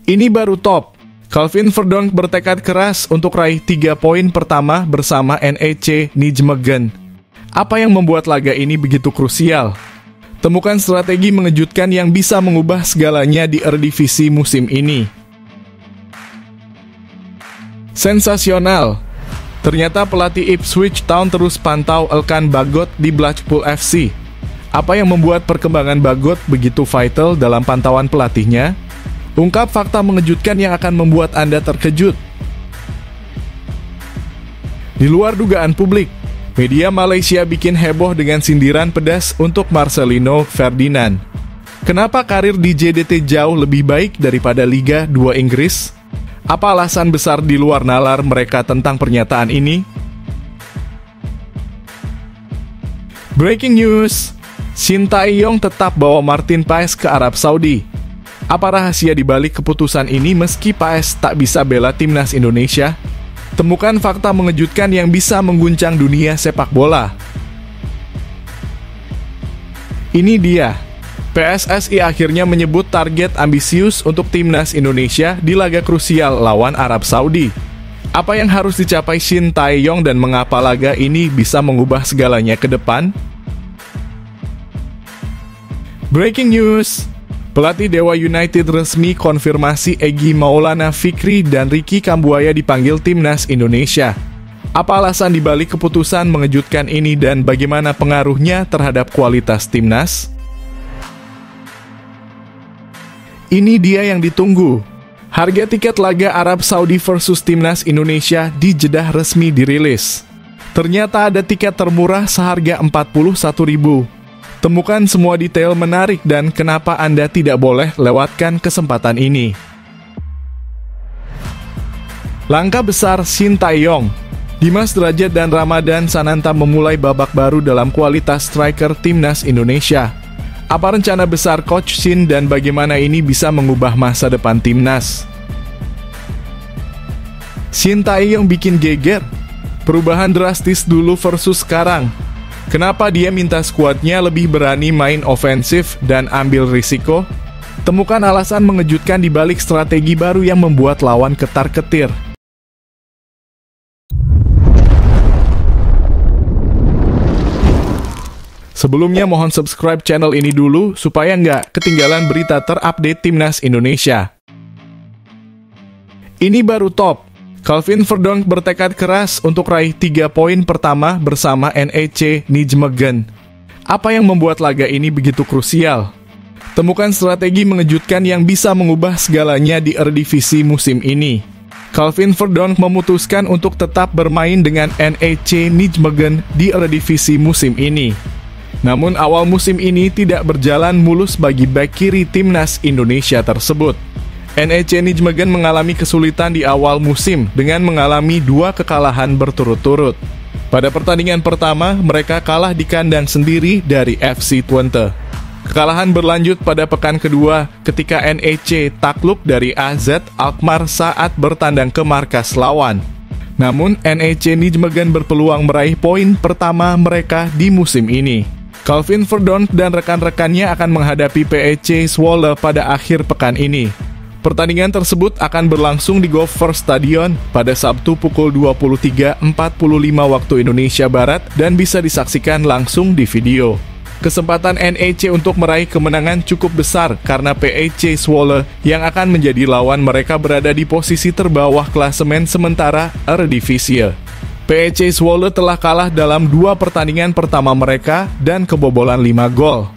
Ini baru top. Calvin Verdonk bertekad keras untuk raih 3 poin pertama bersama NEC Nijmegen. Apa yang membuat laga ini begitu krusial? Temukan strategi mengejutkan yang bisa mengubah segalanya di Eredivisie musim ini. Sensasional! Ternyata pelatih Ipswich Town terus pantau Elkan Bagot di Blackpool FC. Apa yang membuat perkembangan Bagot begitu vital dalam pantauan pelatihnya? Ungkap fakta mengejutkan yang akan membuat Anda terkejut. Di luar dugaan publik, media Malaysia bikin heboh dengan sindiran pedas untuk Marcelino Ferdinand. Kenapa karir di JDT jauh lebih baik daripada Liga 2 Inggris? Apa alasan besar di luar nalar mereka tentang pernyataan ini? Breaking news, Shin Tae-yong tetap bawa Martin Paes ke Arab Saudi. Apa rahasia di balik keputusan ini meski Paes tak bisa bela timnas Indonesia? Temukan fakta mengejutkan yang bisa mengguncang dunia sepak bola. Ini dia. PSSI akhirnya menyebut target ambisius untuk timnas Indonesia di laga krusial lawan Arab Saudi. Apa yang harus dicapai Shin Tae-yong dan mengapa laga ini bisa mengubah segalanya ke depan? Breaking news. Pelatih Dewa United resmi konfirmasi Egy Maulana Fikri dan Ricky Kambuaya dipanggil timnas Indonesia. Apa alasan dibalik keputusan mengejutkan ini dan bagaimana pengaruhnya terhadap kualitas timnas? Ini dia yang ditunggu. Harga tiket laga Arab Saudi versus timnas Indonesia di Jeddah resmi dirilis. Ternyata ada tiket termurah seharga 41.000. Temukan semua detail menarik dan kenapa Anda tidak boleh lewatkan kesempatan ini. Langkah besar Shin Tae-yong. Dimas Derajat dan Ramadan Sananta memulai babak baru dalam kualitas striker timnas Indonesia. Apa rencana besar Coach Shin dan bagaimana ini bisa mengubah masa depan timnas? Shin Tae-yong bikin geger. Perubahan drastis dulu versus sekarang. Kenapa dia minta skuadnya lebih berani main ofensif dan ambil risiko? Temukan alasan mengejutkan di balik strategi baru yang membuat lawan ketar-ketir. Sebelumnya mohon subscribe channel ini dulu supaya nggak ketinggalan berita terupdate timnas Indonesia. Ini baru top. Calvin Verdonk bertekad keras untuk raih 3 poin pertama bersama NEC Nijmegen. Apa yang membuat laga ini begitu krusial? Temukan strategi mengejutkan yang bisa mengubah segalanya di Eredivisie musim ini. Calvin Verdonk memutuskan untuk tetap bermain dengan NEC Nijmegen di Eredivisie musim ini. Namun awal musim ini tidak berjalan mulus bagi bek kiri timnas Indonesia tersebut. NEC Nijmegen mengalami kesulitan di awal musim dengan mengalami 2 kekalahan berturut-turut. Pada pertandingan pertama, mereka kalah di kandang sendiri dari FC Twente. Kekalahan berlanjut pada pekan kedua ketika NEC takluk dari AZ Alkmaar saat bertandang ke markas lawan. Namun, NEC Nijmegen berpeluang meraih poin pertama mereka di musim ini. Calvin Verdonk dan rekan-rekannya akan menghadapi PEC Zwolle pada akhir pekan ini. Pertandingan tersebut akan berlangsung di Gopher Stadion pada Sabtu pukul 23.45 waktu Indonesia Barat dan bisa disaksikan langsung di video. Kesempatan NEC untuk meraih kemenangan cukup besar karena PEC Zwolle yang akan menjadi lawan mereka berada di posisi terbawah klasemen sementara Eredivisie. PEC Zwolle telah kalah dalam 2 pertandingan pertama mereka dan kebobolan 5 gol.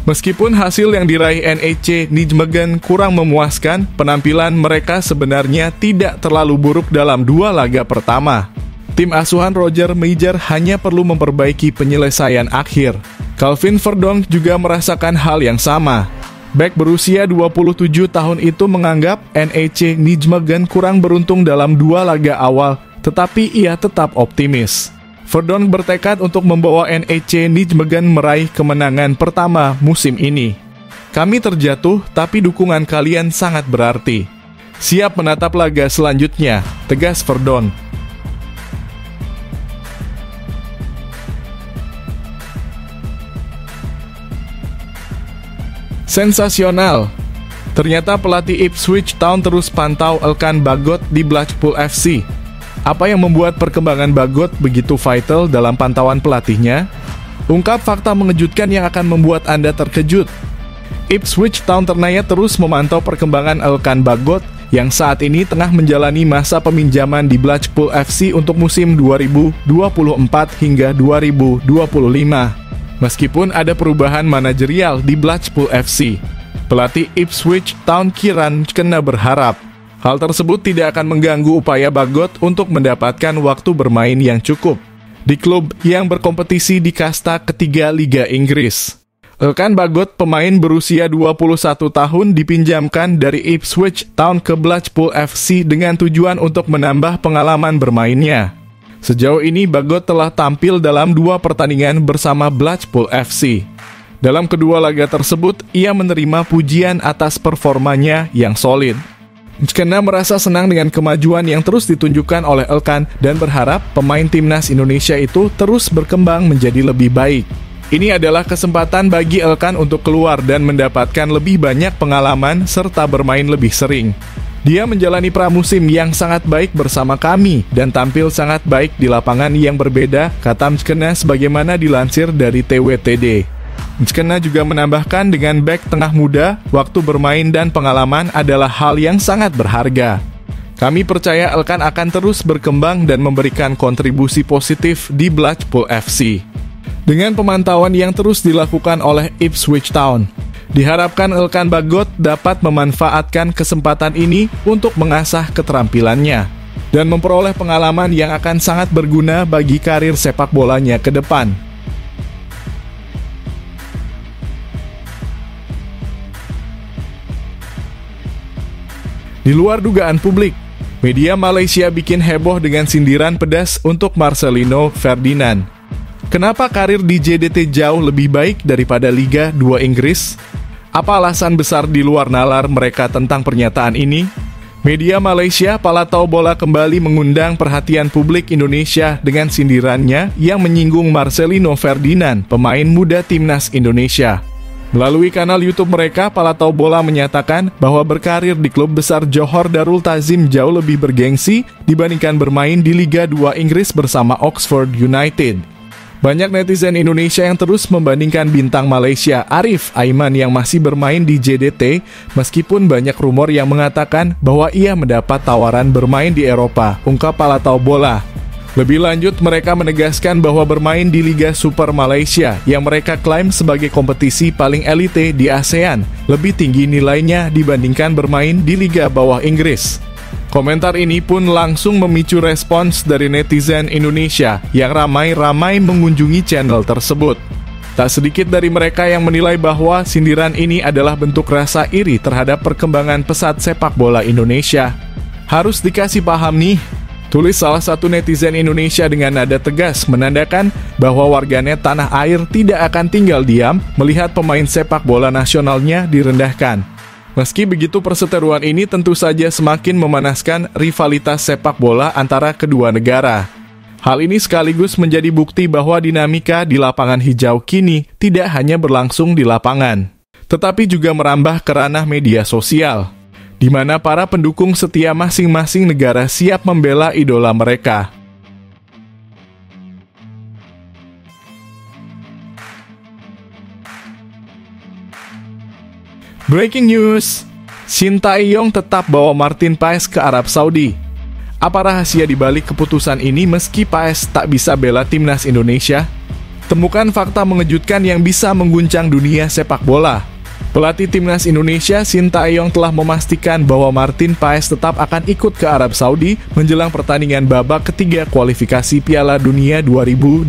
Meskipun hasil yang diraih NEC Nijmegen kurang memuaskan, penampilan mereka sebenarnya tidak terlalu buruk dalam 2 laga pertama. Tim asuhan Roger Meijer hanya perlu memperbaiki penyelesaian akhir. Calvin Verdonk juga merasakan hal yang sama. Bek berusia 27 tahun itu menganggap NEC Nijmegen kurang beruntung dalam 2 laga awal, tetapi ia tetap optimis. Verdonk bertekad untuk membawa NEC Nijmegen meraih kemenangan pertama musim ini. Kami terjatuh, tapi dukungan kalian sangat berarti. Siap menatap laga selanjutnya, tegas Verdonk. Sensasional! Ternyata pelatih Ipswich Town terus pantau Elkan Bagot di Blackpool FC. Apa yang membuat perkembangan Bagot begitu vital dalam pantauan pelatihnya? Ungkap fakta mengejutkan yang akan membuat Anda terkejut. Ipswich Town ternaya terus memantau perkembangan Elkan Bagot yang saat ini tengah menjalani masa peminjaman di Blackpool FC untuk musim 2024 hingga 2025. Meskipun ada perubahan manajerial di Blackpool FC, pelatih Ipswich Town Kieran Kena berharap hal tersebut tidak akan mengganggu upaya Bagot untuk mendapatkan waktu bermain yang cukup di klub yang berkompetisi di kasta ketiga Liga Inggris. Elkan Bagot, pemain berusia 21 tahun, dipinjamkan dari Ipswich Town ke Blackpool FC dengan tujuan untuk menambah pengalaman bermainnya. Sejauh ini Bagot telah tampil dalam 2 pertandingan bersama Blackpool FC. Dalam kedua laga tersebut, ia menerima pujian atas performanya yang solid. Kena merasa senang dengan kemajuan yang terus ditunjukkan oleh Elkan dan berharap pemain timnas Indonesia itu terus berkembang menjadi lebih baik. Ini adalah kesempatan bagi Elkan untuk keluar dan mendapatkan lebih banyak pengalaman serta bermain lebih sering. Dia menjalani pramusim yang sangat baik bersama kami dan tampil sangat baik di lapangan yang berbeda, kata Kena sebagaimana dilansir dari TWTD. Kena juga menambahkan dengan bek tengah muda, waktu bermain dan pengalaman adalah hal yang sangat berharga. Kami percaya Elkan akan terus berkembang dan memberikan kontribusi positif di Blackpool FC. Dengan pemantauan yang terus dilakukan oleh Ipswich Town, diharapkan Elkan Bagot dapat memanfaatkan kesempatan ini untuk mengasah keterampilannya dan memperoleh pengalaman yang akan sangat berguna bagi karir sepak bolanya ke depan. Di luar dugaan publik, media Malaysia bikin heboh dengan sindiran pedas untuk Marcelino Ferdinand. Kenapa karir di JDT jauh lebih baik daripada Liga 2 Inggris? Apa alasan besar di luar nalar mereka tentang pernyataan ini? Media Malaysia Palatau Bola kembali mengundang perhatian publik Indonesia dengan sindirannya yang menyinggung Marcelino Ferdinand, pemain muda timnas Indonesia. Melalui kanal YouTube mereka, Palatau Bola menyatakan bahwa berkarir di klub besar Johor Darul Ta'zim jauh lebih bergengsi dibandingkan bermain di Liga 2 Inggris bersama Oxford United. Banyak netizen Indonesia yang terus membandingkan bintang Malaysia Arif Aiman yang masih bermain di JDT, meskipun banyak rumor yang mengatakan bahwa ia mendapat tawaran bermain di Eropa, ungkap Palatau Bola. Lebih lanjut, mereka menegaskan bahwa bermain di Liga Super Malaysia yang mereka klaim sebagai kompetisi paling elite di ASEAN lebih tinggi nilainya dibandingkan bermain di Liga bawah Inggris. Komentar ini pun langsung memicu respons dari netizen Indonesia yang ramai-ramai mengunjungi channel tersebut. Tak sedikit dari mereka yang menilai bahwa sindiran ini adalah bentuk rasa iri terhadap perkembangan pesat sepak bola Indonesia. Harus dikasih paham nih, tulis salah satu netizen Indonesia dengan nada tegas menandakan bahwa warganet tanah air tidak akan tinggal diam melihat pemain sepak bola nasionalnya direndahkan. Meski begitu, perseteruan ini tentu saja semakin memanaskan rivalitas sepak bola antara kedua negara. Hal ini sekaligus menjadi bukti bahwa dinamika di lapangan hijau kini tidak hanya berlangsung di lapangan, tetapi juga merambah ke ranah media sosial, di mana para pendukung setia masing-masing negara siap membela idola mereka. Breaking news, Shin Tae-yong tetap bawa Martin Paes ke Arab Saudi. Apa rahasia dibalik keputusan ini meski Paes tak bisa bela timnas Indonesia? Temukan fakta mengejutkan yang bisa mengguncang dunia sepak bola. Pelatih timnas Indonesia Shin Tae-yong telah memastikan bahwa Martin Paes tetap akan ikut ke Arab Saudi menjelang pertandingan babak ketiga kualifikasi Piala Dunia 2026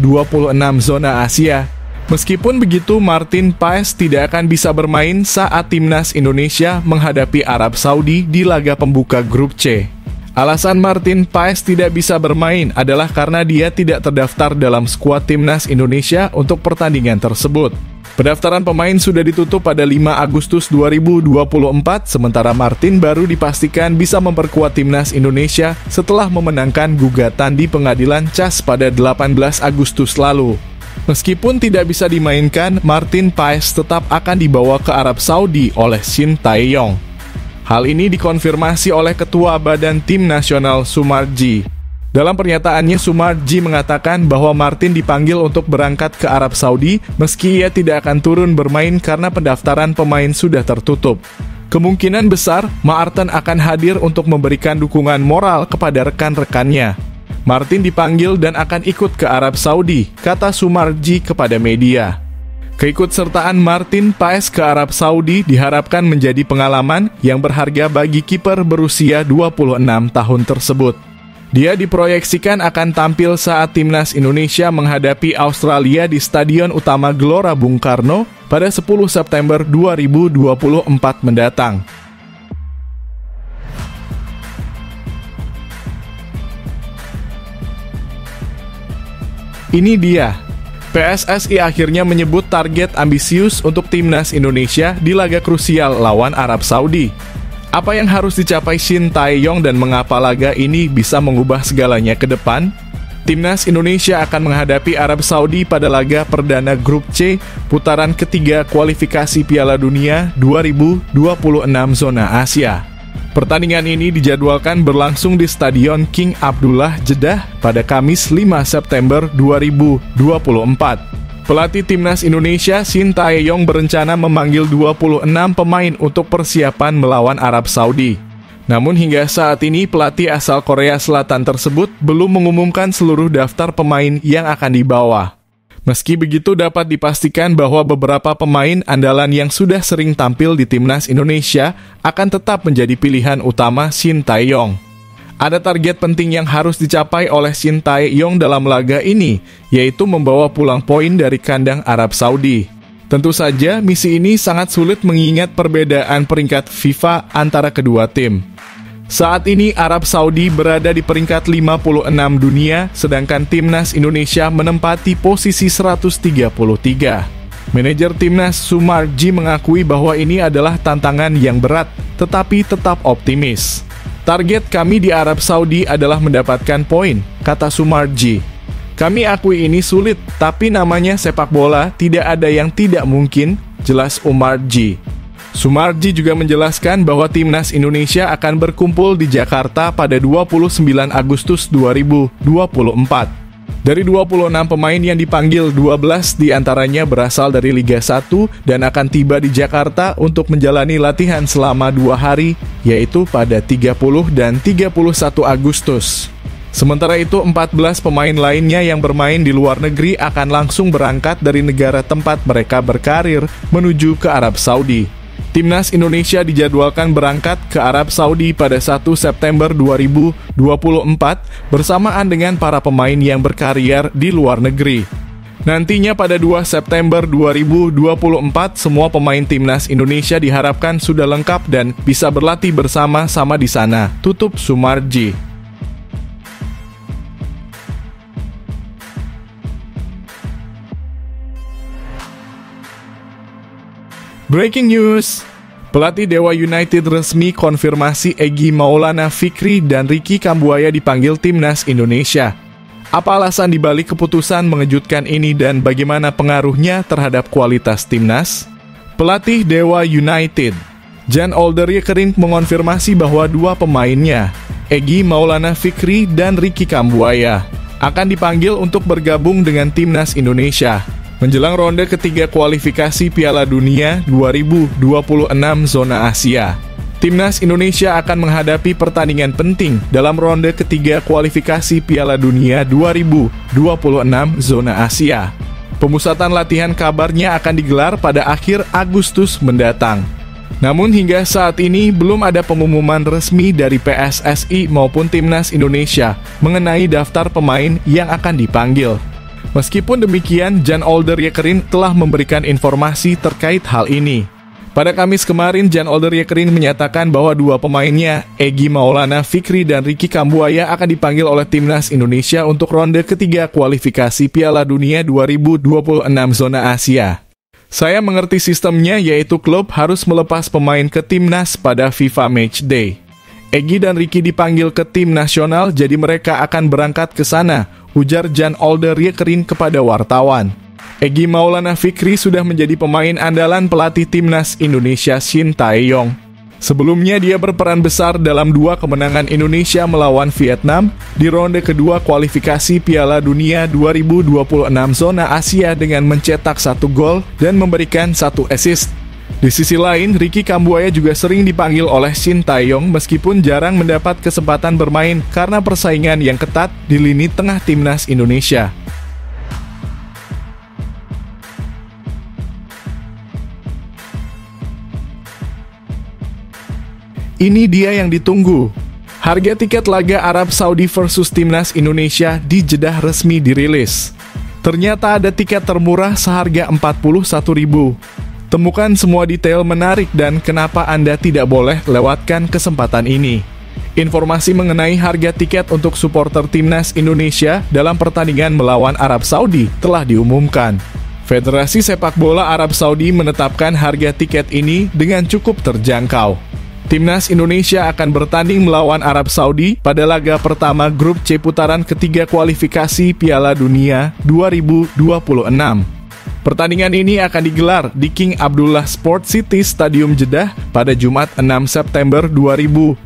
zona Asia. Meskipun begitu, Martin Paes tidak akan bisa bermain saat timnas Indonesia menghadapi Arab Saudi di laga pembuka grup C. Alasan Martin Paes tidak bisa bermain adalah karena dia tidak terdaftar dalam skuad timnas Indonesia untuk pertandingan tersebut. Pendaftaran pemain sudah ditutup pada 5 Agustus 2024, sementara Martin baru dipastikan bisa memperkuat timnas Indonesia setelah memenangkan gugatan di pengadilan CAS pada 18 Agustus lalu. Meskipun tidak bisa dimainkan, Martin Paes tetap akan dibawa ke Arab Saudi oleh Shin Tae-yong. Hal ini dikonfirmasi oleh Ketua Badan Tim Nasional Sumarji. Dalam pernyataannya, Sumarji mengatakan bahwa Martin dipanggil untuk berangkat ke Arab Saudi meski ia tidak akan turun bermain karena pendaftaran pemain sudah tertutup. Kemungkinan besar, Martin akan hadir untuk memberikan dukungan moral kepada rekan-rekannya. Martin dipanggil dan akan ikut ke Arab Saudi, kata Sumarji kepada media. Keikutsertaan Martin Paes ke Arab Saudi diharapkan menjadi pengalaman yang berharga bagi kiper berusia 26 tahun tersebut. Dia diproyeksikan akan tampil saat timnas Indonesia menghadapi Australia di Stadion Utama Gelora Bung Karno pada 10 September 2024 mendatang. Ini dia. PSSI akhirnya menyebut target ambisius untuk timnas Indonesia di laga krusial lawan Arab Saudi. Apa yang harus dicapai Shin Tae-yong dan mengapa laga ini bisa mengubah segalanya ke depan? Timnas Indonesia akan menghadapi Arab Saudi pada laga perdana Grup C putaran ketiga kualifikasi Piala Dunia 2026 zona Asia. Pertandingan ini dijadwalkan berlangsung di Stadion King Abdullah, Jeddah pada Kamis 5 September 2024. Pelatih Timnas Indonesia Shin Tae-yong berencana memanggil 26 pemain untuk persiapan melawan Arab Saudi. Namun hingga saat ini pelatih asal Korea Selatan tersebut belum mengumumkan seluruh daftar pemain yang akan dibawa. Meski begitu dapat dipastikan bahwa beberapa pemain andalan yang sudah sering tampil di Timnas Indonesia akan tetap menjadi pilihan utama Shin Tae-yong. Ada target penting yang harus dicapai oleh Shin Tae-yong dalam laga ini, yaitu membawa pulang poin dari kandang Arab Saudi. Tentu saja, misi ini sangat sulit mengingat perbedaan peringkat FIFA antara kedua tim. Saat ini Arab Saudi berada di peringkat 56 dunia, sedangkan Timnas Indonesia menempati posisi 133. Manajer Timnas Sumarji mengakui bahwa ini adalah tantangan yang berat, tetapi tetap optimis. Target kami di Arab Saudi adalah mendapatkan poin, kata Sumarji. Kami akui ini sulit, tapi namanya sepak bola, tidak ada yang tidak mungkin, jelas Sumarji. Sumarji juga menjelaskan bahwa Timnas Indonesia akan berkumpul di Jakarta pada 29 Agustus 2024. Dari 26 pemain yang dipanggil, 12 diantaranya berasal dari Liga 1 dan akan tiba di Jakarta untuk menjalani latihan selama 2 hari, yaitu pada 30 dan 31 Agustus. Sementara itu, 14 pemain lainnya yang bermain di luar negeri akan langsung berangkat dari negara tempat mereka berkarir menuju ke Arab Saudi. Timnas Indonesia dijadwalkan berangkat ke Arab Saudi pada 1 September 2024 bersamaan dengan para pemain yang berkarier di luar negeri. Nantinya pada 2 September 2024 semua pemain Timnas Indonesia diharapkan sudah lengkap dan bisa berlatih bersama-sama di sana, tutup Sumarji. Breaking news. Pelatih Dewa United resmi konfirmasi Egy Maulana Fikri dan Ricky Kambuaya dipanggil Timnas Indonesia. Apa alasan dibalik keputusan mengejutkan ini dan bagaimana pengaruhnya terhadap kualitas timnas? Pelatih Dewa United, Jan Olderyekerin mengonfirmasi bahwa 2 pemainnya, Egy Maulana Fikri dan Ricky Kambuaya, akan dipanggil untuk bergabung dengan Timnas Indonesia menjelang ronde ketiga kualifikasi Piala Dunia 2026 zona Asia. Timnas Indonesia akan menghadapi pertandingan penting dalam ronde ketiga kualifikasi Piala Dunia 2026 zona Asia. Pemusatan latihan kabarnya akan digelar pada akhir Agustus mendatang. Namun hingga saat ini belum ada pengumuman resmi dari PSSI maupun Timnas Indonesia mengenai daftar pemain yang akan dipanggil. Meskipun demikian, Jan Olderyekerin telah memberikan informasi terkait hal ini. Pada Kamis kemarin, Jan Olderyekerin menyatakan bahwa 2 pemainnya, Egy Maulana Fikri dan Ricky Kambuaya, akan dipanggil oleh Timnas Indonesia untuk ronde ketiga kualifikasi Piala Dunia 2026 zona Asia. Saya mengerti sistemnya, yaitu klub harus melepas pemain ke Timnas pada FIFA Matchday. Egy dan Ricky dipanggil ke tim nasional, jadi mereka akan berangkat ke sana, ujar Jan Olderyekerin kepada wartawan. Egy Maulana Fikri sudah menjadi pemain andalan pelatih Timnas Indonesia Shin Tae-yong. Sebelumnya dia berperan besar dalam 2 kemenangan Indonesia melawan Vietnam di ronde kedua kualifikasi Piala Dunia 2026 zona Asia dengan mencetak 1 gol dan memberikan 1 assist. Di sisi lain, Ricky Kambuaya juga sering dipanggil oleh Shin Tae-yong meskipun jarang mendapat kesempatan bermain karena persaingan yang ketat di lini tengah timnas Indonesia. Ini dia yang ditunggu. Harga tiket laga Arab Saudi versus Timnas Indonesia di Jeddah resmi dirilis. Ternyata ada tiket termurah seharga 41.000. Temukan semua detail menarik dan kenapa Anda tidak boleh lewatkan kesempatan ini. Informasi mengenai harga tiket untuk supporter Timnas Indonesia dalam pertandingan melawan Arab Saudi telah diumumkan. Federasi Sepak Bola Arab Saudi menetapkan harga tiket ini dengan cukup terjangkau. Timnas Indonesia akan bertanding melawan Arab Saudi pada laga pertama grup C putaran ketiga kualifikasi Piala Dunia 2026. Pertandingan ini akan digelar di King Abdullah Sport City Stadium Jeddah pada Jumat 6 September 2024.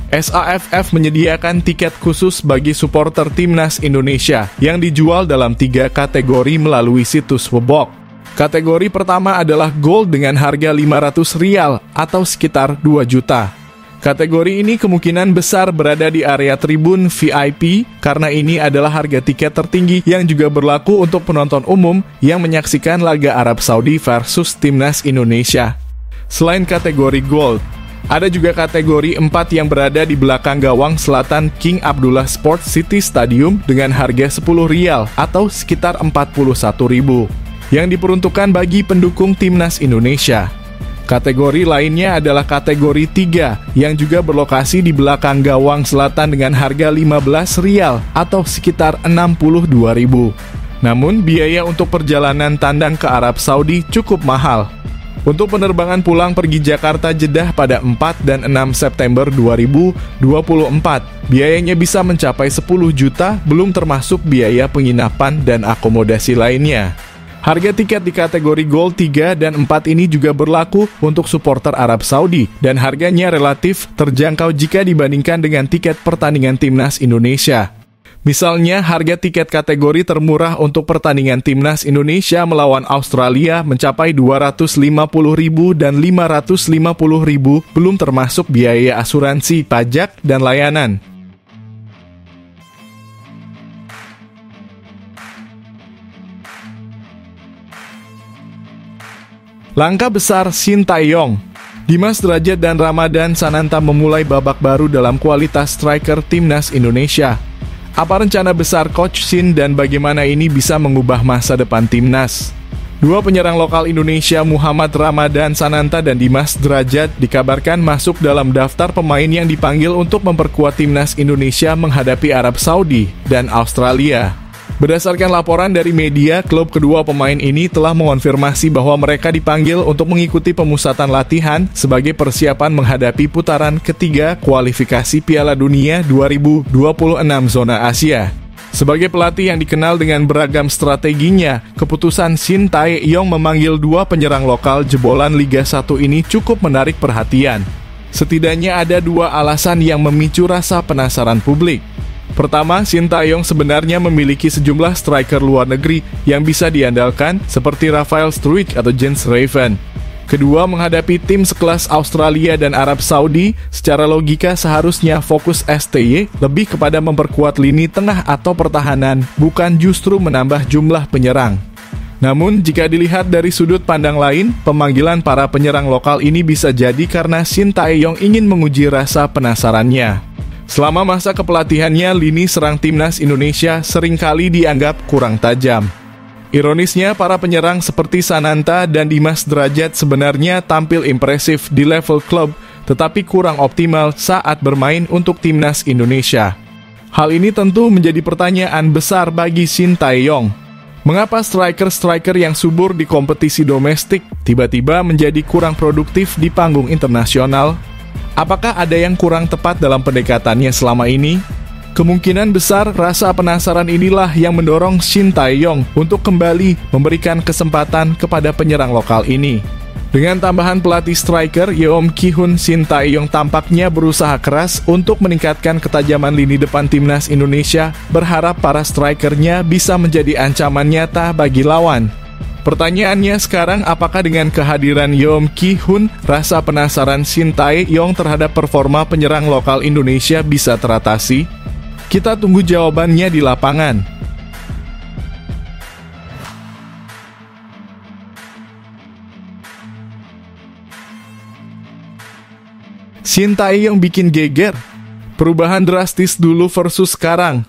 SAFF menyediakan tiket khusus bagi supporter Timnas Indonesia yang dijual dalam 3 kategori melalui situs Webok. Kategori pertama adalah Gold dengan harga Rp500 atau sekitar 2 juta. Kategori ini kemungkinan besar berada di area tribun VIP karena ini adalah harga tiket tertinggi yang juga berlaku untuk penonton umum yang menyaksikan laga Arab Saudi versus Timnas Indonesia. Selain kategori Gold, ada juga kategori 4 yang berada di belakang gawang selatan King Abdullah Sport City Stadium dengan harga Rp10 atau sekitar 41.000. yang diperuntukkan bagi pendukung Timnas Indonesia. Kategori lainnya adalah kategori 3 yang juga berlokasi di belakang gawang selatan dengan harga Rp15 atau sekitar 62.000. Namun biaya untuk perjalanan tandang ke Arab Saudi cukup mahal. Untuk penerbangan pulang pergi Jakarta Jeddah pada 4 dan 6 September 2024, biayanya bisa mencapai 10 juta belum termasuk biaya penginapan dan akomodasi lainnya. Harga tiket di kategori Gold 3 dan 4 ini juga berlaku untuk supporter Arab Saudi dan harganya relatif terjangkau jika dibandingkan dengan tiket pertandingan Timnas Indonesia. Misalnya, harga tiket kategori termurah untuk pertandingan Timnas Indonesia melawan Australia mencapai Rp250.000 dan Rp550.000 belum termasuk biaya asuransi, pajak, dan layanan. Langkah besar Shin Tae-yong. Dimas Derajat dan Ramadan Sananta memulai babak baru dalam kualitas striker Timnas Indonesia. Apa rencana besar Coach Shin dan bagaimana ini bisa mengubah masa depan Timnas? 2 penyerang lokal Indonesia Muhammad Ramadan Sananta dan Dimas Derajat dikabarkan masuk dalam daftar pemain yang dipanggil untuk memperkuat Timnas Indonesia menghadapi Arab Saudi dan Australia. Berdasarkan laporan dari media, klub kedua pemain ini telah mengonfirmasi bahwa mereka dipanggil untuk mengikuti pemusatan latihan sebagai persiapan menghadapi putaran ketiga kualifikasi Piala Dunia 2026 zona Asia. Sebagai pelatih yang dikenal dengan beragam strateginya, keputusan Shin Tae-yong memanggil 2 penyerang lokal jebolan Liga 1 ini cukup menarik perhatian. Setidaknya ada 2 alasan yang memicu rasa penasaran publik. Pertama, Shin Tae-yong sebenarnya memiliki sejumlah striker luar negeri yang bisa diandalkan seperti Rafael Struijk atau Jens Raven. Kedua, menghadapi tim sekelas Australia dan Arab Saudi, secara logika seharusnya fokus STY lebih kepada memperkuat lini tengah atau pertahanan, bukan justru menambah jumlah penyerang. Namun, jika dilihat dari sudut pandang lain, pemanggilan para penyerang lokal ini bisa jadi karena Shin Tae-yong ingin menguji rasa penasarannya. Selama masa kepelatihannya, lini serang Timnas Indonesia seringkali dianggap kurang tajam. Ironisnya, para penyerang seperti Sananta dan Dimas Derajat sebenarnya tampil impresif di level klub, tetapi kurang optimal saat bermain untuk Timnas Indonesia. Hal ini tentu menjadi pertanyaan besar bagi Shin Tae-yong. Mengapa striker-striker yang subur di kompetisi domestik tiba-tiba menjadi kurang produktif di panggung internasional? Apakah ada yang kurang tepat dalam pendekatannya selama ini? Kemungkinan besar rasa penasaran inilah yang mendorong Shin Tae-yong untuk kembali memberikan kesempatan kepada penyerang lokal ini. Dengan tambahan pelatih striker, Yeom Ki-hun, Shin Tae-yong tampaknya berusaha keras untuk meningkatkan ketajaman lini depan timnas Indonesia, berharap para strikernya bisa menjadi ancaman nyata bagi lawan. Pertanyaannya sekarang, apakah dengan kehadiran Yeom Ki-hun, rasa penasaran Shin Tae-yong terhadap performa penyerang lokal Indonesia bisa teratasi? Kita tunggu jawabannya di lapangan. Shin Tae-yong bikin geger. Perubahan drastis dulu versus sekarang.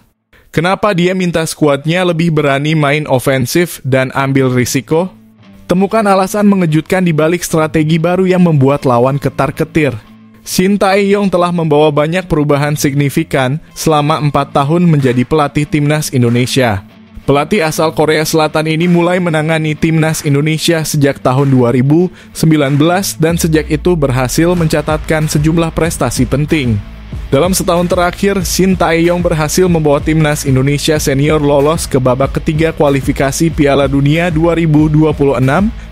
Kenapa dia minta skuadnya lebih berani main ofensif dan ambil risiko? Temukan alasan mengejutkan di balik strategi baru yang membuat lawan ketar-ketir. Shin Tae-yong telah membawa banyak perubahan signifikan selama 4 tahun menjadi pelatih timnas Indonesia. Pelatih asal Korea Selatan ini mulai menangani timnas Indonesia sejak tahun 2019 dan sejak itu berhasil mencatatkan sejumlah prestasi penting. Dalam setahun terakhir, Shin Tae-yong berhasil membawa timnas Indonesia senior lolos ke babak ketiga kualifikasi Piala Dunia 2026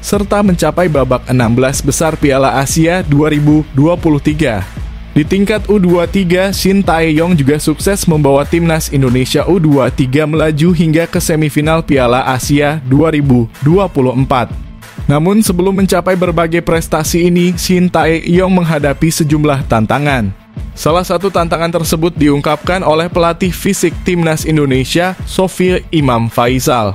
serta mencapai babak 16 besar Piala Asia 2023. Di tingkat U23, Shin Tae-yong juga sukses membawa timnas Indonesia U23 melaju hingga ke semifinal Piala Asia 2024. Namun sebelum mencapai berbagai prestasi ini, Shin Tae-yong menghadapi sejumlah tantangan. Salah satu tantangan tersebut diungkapkan oleh pelatih fisik timnas Indonesia, Sofie Imam Faisal.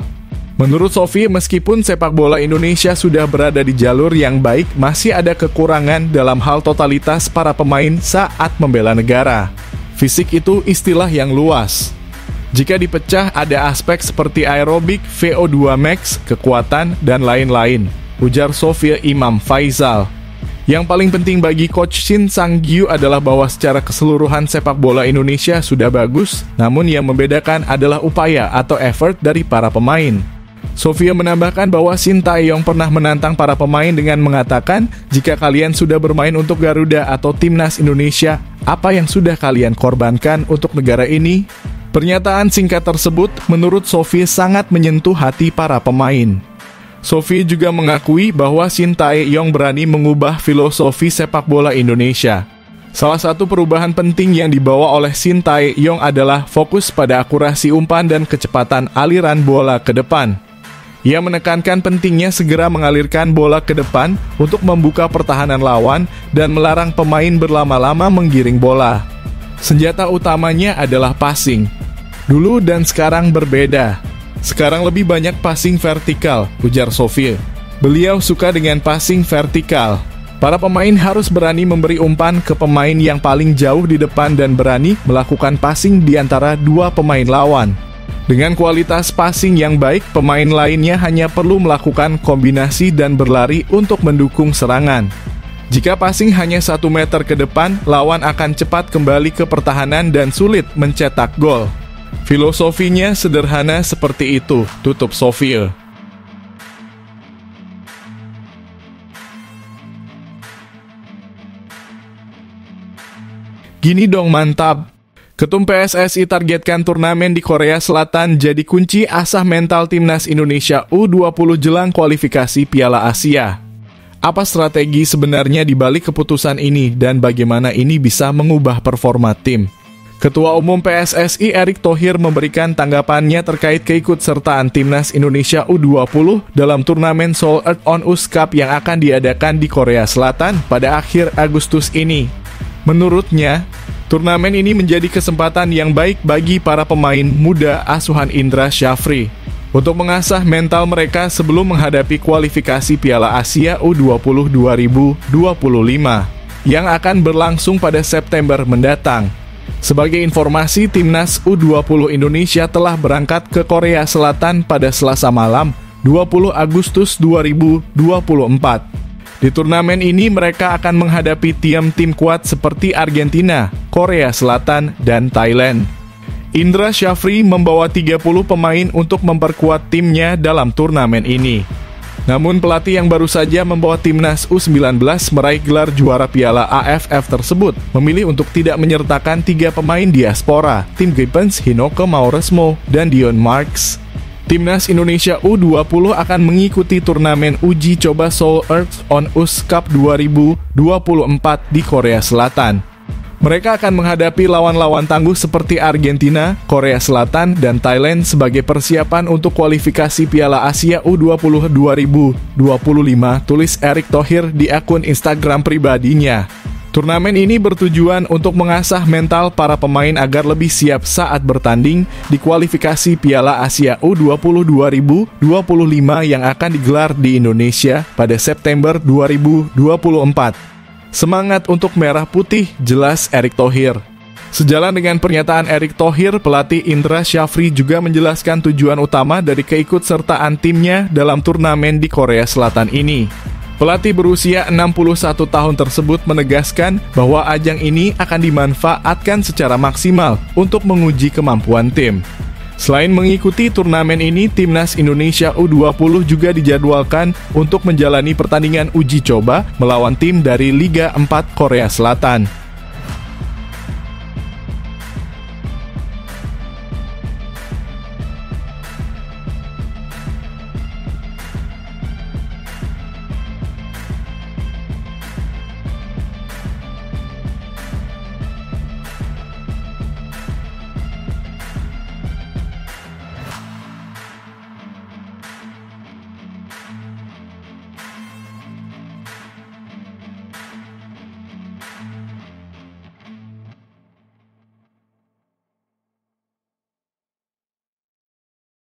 Menurut Sofie, meskipun sepak bola Indonesia sudah berada di jalur yang baik, masih ada kekurangan dalam hal totalitas para pemain saat membela negara. Fisik itu istilah yang luas. Jika dipecah, ada aspek seperti aerobik, VO2 max, kekuatan, dan lain-lain, ujar Sofie Imam Faisal. Yang paling penting bagi Coach Shin Sang-gyu adalah bahwa secara keseluruhan sepak bola Indonesia sudah bagus, namun yang membedakan adalah upaya atau effort dari para pemain. Sofia menambahkan bahwa Shin Tae-yong pernah menantang para pemain dengan mengatakan, jika kalian sudah bermain untuk Garuda atau timnas Indonesia, apa yang sudah kalian korbankan untuk negara ini? Pernyataan singkat tersebut menurut Sofia sangat menyentuh hati para pemain. Sofia juga mengakui bahwa Shin Tae-yong berani mengubah filosofi sepak bola Indonesia. Salah satu perubahan penting yang dibawa oleh Shin Tae-yong adalah fokus pada akurasi umpan dan kecepatan aliran bola ke depan. Ia menekankan pentingnya segera mengalirkan bola ke depan untuk membuka pertahanan lawan dan melarang pemain berlama-lama menggiring bola. Senjata utamanya adalah passing. Dulu dan sekarang berbeda. Sekarang lebih banyak passing vertikal, ujar Sofie. Beliau suka dengan passing vertikal. Para pemain harus berani memberi umpan ke pemain yang paling jauh di depan dan berani melakukan passing di antara dua pemain lawan. Dengan kualitas passing yang baik, pemain lainnya hanya perlu melakukan kombinasi dan berlari untuk mendukung serangan. Jika passing hanya 1 meter ke depan, lawan akan cepat kembali ke pertahanan dan sulit mencetak gol. Filosofinya sederhana seperti itu, tutup Sofie. Gini dong mantap. Ketum PSSI targetkan turnamen di Korea Selatan jadi kunci asah mental timnas Indonesia U20 jelang kualifikasi Piala Asia. Apa strategi sebenarnya di balik keputusan ini dan bagaimana ini bisa mengubah performa tim? Ketua Umum PSSI Erick Thohir memberikan tanggapannya terkait keikutsertaan timnas Indonesia U20 dalam turnamen Seoul Earth-on-Us Cup yang akan diadakan di Korea Selatan pada akhir Agustus ini. Menurutnya, turnamen ini menjadi kesempatan yang baik bagi para pemain muda asuhan Indra Syafri untuk mengasah mental mereka sebelum menghadapi kualifikasi Piala Asia U20 2025 yang akan berlangsung pada September mendatang. Sebagai informasi, timnas U20 Indonesia telah berangkat ke Korea Selatan pada Selasa malam, 20 Agustus 2024. Di turnamen ini mereka akan menghadapi tim kuat seperti Argentina, Korea Selatan, dan Thailand. Indra Syafri membawa 30 pemain untuk memperkuat timnya dalam turnamen ini. Namun pelatih yang baru saja membawa timnas U19 meraih gelar juara Piala AFF tersebut memilih untuk tidak menyertakan 3 pemain diaspora, Tim Gibbons, Hinoko Mauresmo, dan Dion Marks. Timnas Indonesia U20 akan mengikuti turnamen uji coba Seoul Earth on Ice Cup 2024 di Korea Selatan. Mereka akan menghadapi lawan-lawan tangguh seperti Argentina, Korea Selatan, dan Thailand sebagai persiapan untuk kualifikasi Piala Asia U20 2025, tulis Erick Thohir di akun Instagram pribadinya. Turnamen ini bertujuan untuk mengasah mental para pemain agar lebih siap saat bertanding di kualifikasi Piala Asia U20 2025 yang akan digelar di Indonesia pada September 2024. Semangat untuk merah putih, jelas Erick Thohir. Sejalan dengan pernyataan Erick Thohir, pelatih Indra Syafri juga menjelaskan tujuan utama dari keikutsertaan timnya dalam turnamen di Korea Selatan ini. Pelatih berusia 61 tahun tersebut menegaskan bahwa ajang ini akan dimanfaatkan secara maksimal untuk menguji kemampuan tim. Selain mengikuti turnamen ini, Timnas Indonesia U20 juga dijadwalkan untuk menjalani pertandingan uji coba melawan tim dari Liga 4 Korea Selatan.